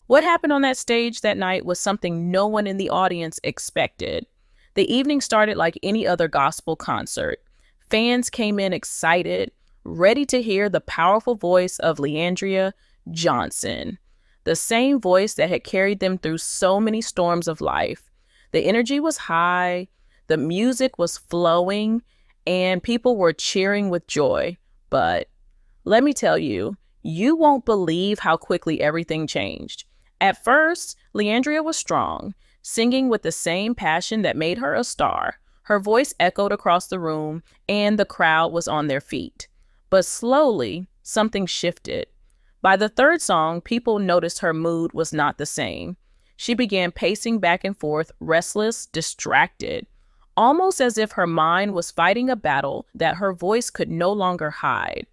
What happened on that stage that night was something no one in the audience expected. The evening started like any other gospel concert. Fans came in excited, ready to hear the powerful voice of Leandria Johnson, the same voice that had carried them through so many storms of life. The energy was high, the music was flowing, and people were cheering with joy. But let me tell you, you won't believe how quickly everything changed. At first, Leandria was strong, singing with the same passion that made her a star. Her voice echoed across the room, and the crowd was on their feet. But slowly, something shifted. By the third song, people noticed her mood was not the same. She began pacing back and forth, restless, distracted, almost as if her mind was fighting a battle that her voice could no longer hide.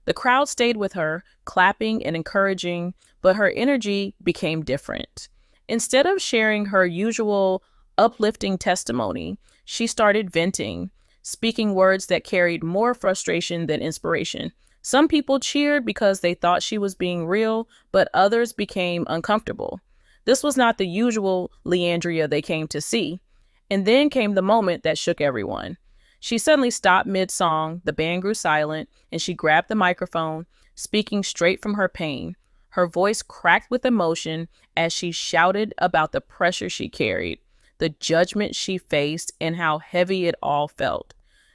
The crowd stayed with her, clapping and encouraging, but her energy became different. Instead of sharing her usual uplifting testimony, she started venting, speaking words that carried more frustration than inspiration. Some people cheered because they thought she was being real, but others became uncomfortable. This was not the usual Leandria they came to see. And then came the moment that shook everyone. She suddenly stopped mid-song, the band grew silent, and she grabbed the microphone, speaking straight from her pain. Her voice cracked with emotion as she shouted about the pressure she carried, the judgment she faced, and how heavy it all felt.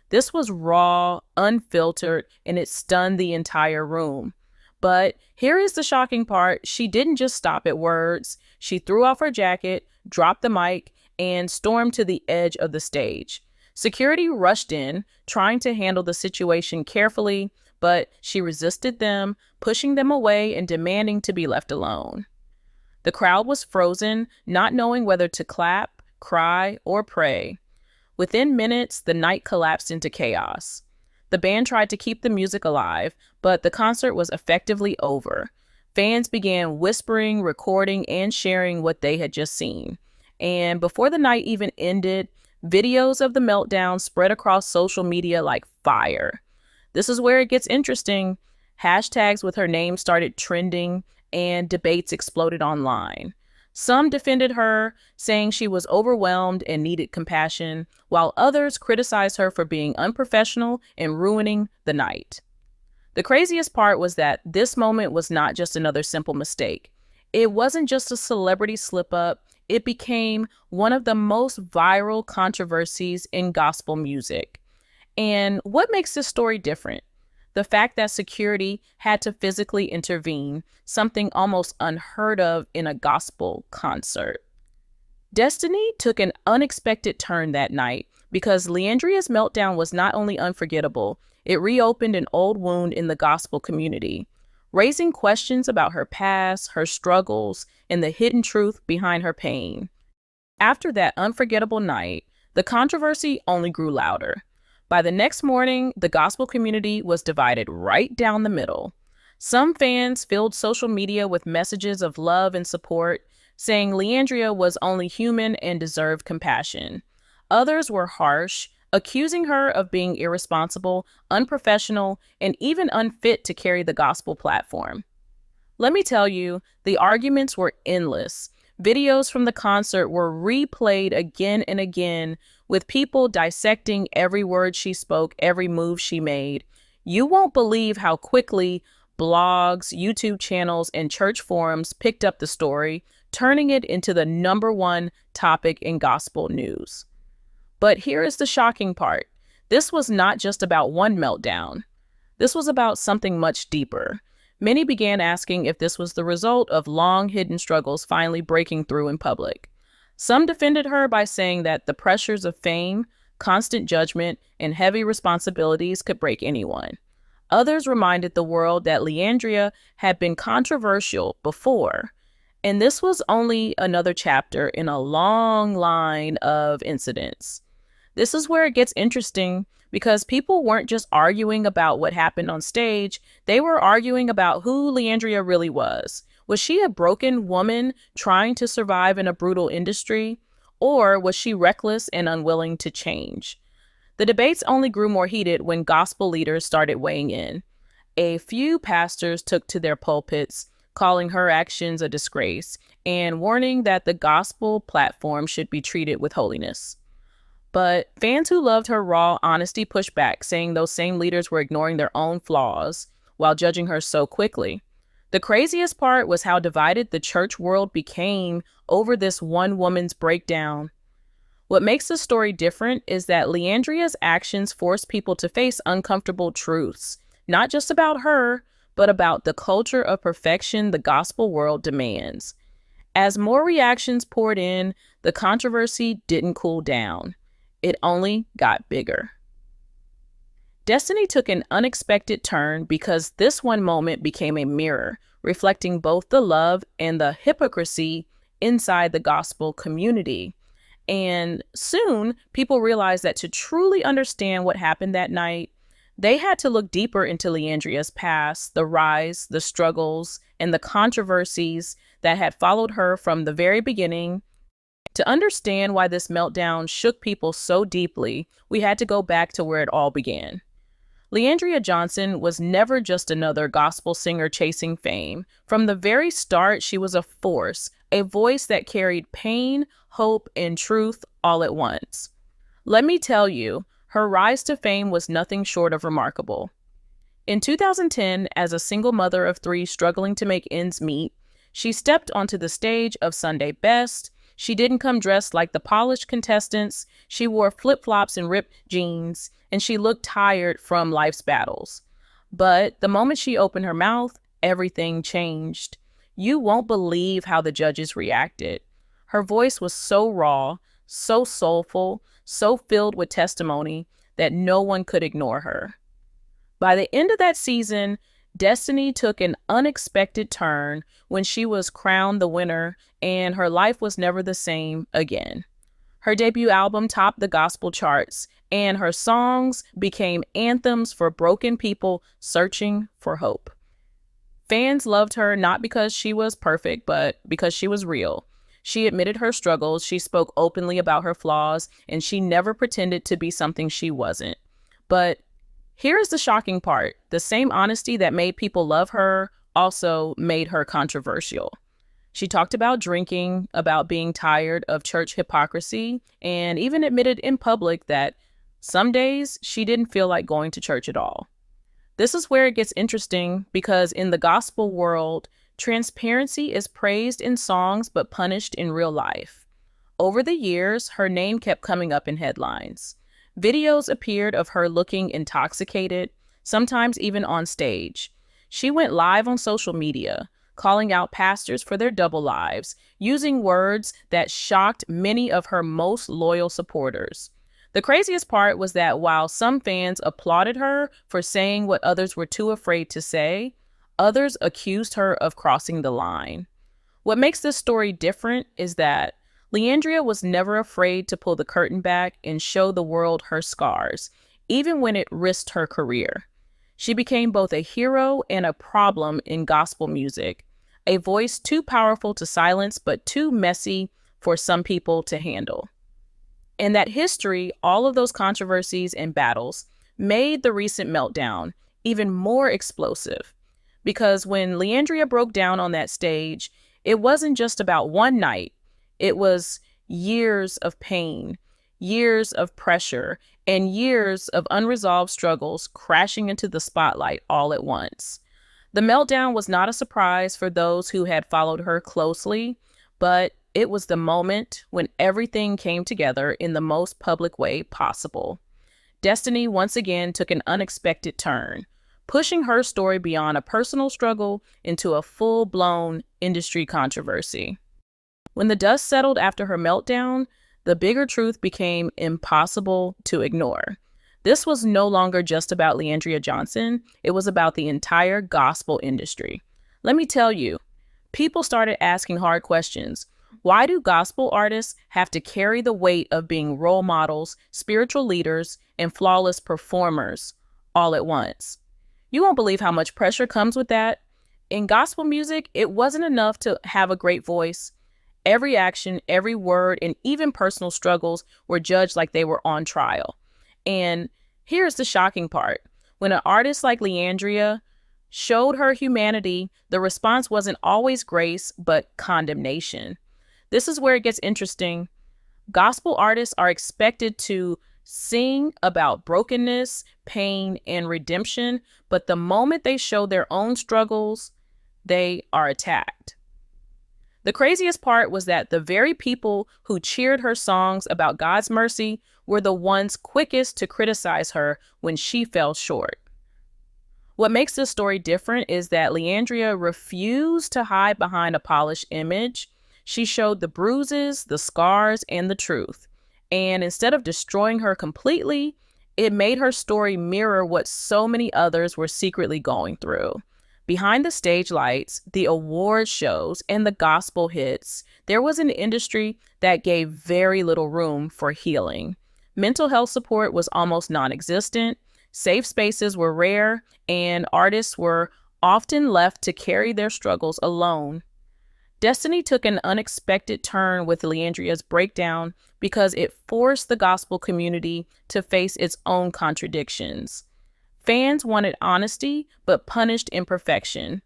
This was raw, unfiltered, and it stunned the entire room. But here is the shocking part. She didn't just stop at words. She threw off her jacket, dropped the mic, and stormed to the edge of the stage. Security rushed in, trying to handle the situation carefully, but she resisted them, pushing them away and demanding to be left alone. The crowd was frozen, not knowing whether to clap, cry, or pray. Within minutes, the night collapsed into chaos. The band tried to keep the music alive, but the concert was effectively over. Fans began whispering, recording, and sharing what they had just seen. And before the night even ended, videos of the meltdown spread across social media like fire. This is where it gets interesting. Hashtags with her name started trending, and debates exploded online. Some defended her, saying she was overwhelmed and needed compassion, while others criticized her for being unprofessional and ruining the night. The craziest part was that this moment was not just another simple mistake. It wasn't just a celebrity slip-up. It became one of the most viral controversies in gospel music. And what makes this story different? The fact that security had to physically intervene, something almost unheard of in a gospel concert. Destiny took an unexpected turn that night because Leandria's meltdown was not only unforgettable, it reopened an old wound in the gospel community, raising questions about her past, her struggles, and the hidden truth behind her pain. After that unforgettable night, the controversy only grew louder. By the next morning, the gospel community was divided right down the middle. Some fans filled social media with messages of love and support, saying Leandria was only human and deserved compassion. Others were harsh, accusing her of being irresponsible, unprofessional, and even unfit to carry the gospel platform. Let me tell you, the arguments were endless. Videos from the concert were replayed again and again, with people dissecting every word she spoke, every move she made. You won't believe how quickly blogs, YouTube channels, and church forums picked up the story, turning it into the #1 topic in gospel news. But here is the shocking part. This was not just about one meltdown. This was about something much deeper. Many began asking if this was the result of long hidden struggles finally breaking through in public. Some defended her by saying that the pressures of fame, constant judgment, and heavy responsibilities could break anyone. Others reminded the world that Leandria had been controversial before, and this was only another chapter in a long line of incidents. This is where it gets interesting because people weren't just arguing about what happened on stage, they were arguing about who Leandria really was. Was she a broken woman trying to survive in a brutal industry? Or was she reckless and unwilling to change? The debates only grew more heated when gospel leaders started weighing in. A few pastors took to their pulpits, calling her actions a disgrace and warning that the gospel platform should be treated with holiness. But fans who loved her raw honesty pushed back, saying those same leaders were ignoring their own flaws while judging her so quickly. The craziest part was how divided the church world became over this one woman's breakdown. What makes the story different is that Leandria's actions forced people to face uncomfortable truths, not just about her, but about the culture of perfection the gospel world demands. As more reactions poured in, the controversy didn't cool down. It only got bigger. Destiny took an unexpected turn because this one moment became a mirror, reflecting both the love and the hypocrisy inside the gospel community. And soon, people realized that to truly understand what happened that night, they had to look deeper into Leandria's past, the rise, the struggles, and the controversies that had followed her from the very beginning. To understand why this meltdown shook people so deeply, we had to go back to where it all began. Leandria Johnson was never just another gospel singer chasing fame. From the very start, she was a force, a voice that carried pain, hope, and truth all at once. Let me tell you, her rise to fame was nothing short of remarkable. In 2010, as a single mother of three struggling to make ends meet, she stepped onto the stage of Sunday Best. She didn't come dressed like the polished contestants. She wore flip-flops and ripped jeans, and she looked tired from life's battles. But the moment she opened her mouth, everything changed. You won't believe how the judges reacted. Her voice was so raw, so soulful, so filled with testimony that no one could ignore her. By the end of that season, Destiny took an unexpected turn when she was crowned the winner, and her life was never the same again. Her debut album topped the gospel charts, and her songs became anthems for broken people searching for hope. Fans loved her not because she was perfect, but because she was real. She admitted her struggles, she spoke openly about her flaws, and she never pretended to be something she wasn't. But here's the shocking part. The same honesty that made people love her also made her controversial. She talked about drinking, about being tired of church hypocrisy, and even admitted in public that some days she didn't feel like going to church at all. This is where it gets interesting because in the gospel world, transparency is praised in songs but punished in real life. Over the years, her name kept coming up in headlines. Videos appeared of her looking intoxicated, sometimes even on stage. She went live on social media, calling out pastors for their double lives, using words that shocked many of her most loyal supporters. The craziest part was that while some fans applauded her for saying what others were too afraid to say, others accused her of crossing the line. What makes this story different is that Leandria was never afraid to pull the curtain back and show the world her scars, even when it risked her career. She became both a hero and a problem in gospel music, a voice too powerful to silence but too messy for some people to handle. And that history, all of those controversies and battles, made the recent meltdown even more explosive. Because when Leandria broke down on that stage, it wasn't just about one night. It was years of pain, years of pressure, and years of unresolved struggles crashing into the spotlight all at once. The meltdown was not a surprise for those who had followed her closely, but it was the moment when everything came together in the most public way possible. Destiny once again took an unexpected turn, pushing her story beyond a personal struggle into a full-blown industry controversy. When the dust settled after her meltdown, the bigger truth became impossible to ignore. This was no longer just about Leandria Johnson. It was about the entire gospel industry. Let me tell you, people started asking hard questions. Why do gospel artists have to carry the weight of being role models, spiritual leaders, and flawless performers all at once? You won't believe how much pressure comes with that. In gospel music, it wasn't enough to have a great voice. Every action, every word, and even personal struggles were judged like they were on trial. And here's the shocking part. When an artist like Leandria showed her humanity, the response wasn't always grace, but condemnation. This is where it gets interesting. Gospel artists are expected to sing about brokenness, pain, and redemption, but the moment they show their own struggles, they are attacked. The craziest part was that the very people who cheered her songs about God's mercy were the ones quickest to criticize her when she fell short. What makes this story different is that Leandria refused to hide behind a polished image. She showed the bruises, the scars, and the truth. And instead of destroying her completely, it made her story mirror what so many others were secretly going through. Behind the stage lights, the award shows, and the gospel hits, there was an industry that gave very little room for healing. Mental health support was almost non-existent, safe spaces were rare, and artists were often left to carry their struggles alone. Destiny took an unexpected turn with Leandria's breakdown because it forced the gospel community to face its own contradictions. Fans wanted honesty, but punished imperfection.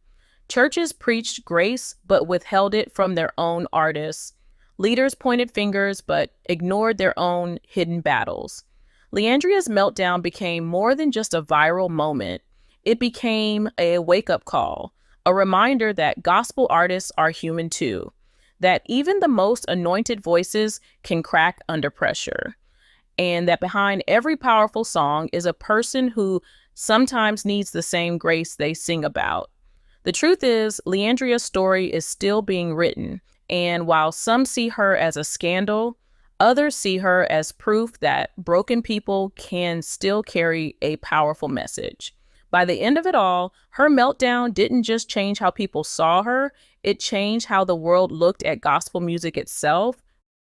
Churches preached grace, but withheld it from their own artists. Leaders pointed fingers, but ignored their own hidden battles. Leandria's meltdown became more than just a viral moment. It became a wake-up call, a reminder that gospel artists are human too, that even the most anointed voices can crack under pressure, and that behind every powerful song is a person who sometimes needs the same grace they sing about. The truth is, Leandria's story is still being written, and while some see her as a scandal, others see her as proof that broken people can still carry a powerful message. By the end of it all, her meltdown didn't just change how people saw her, it changed how the world looked at gospel music itself.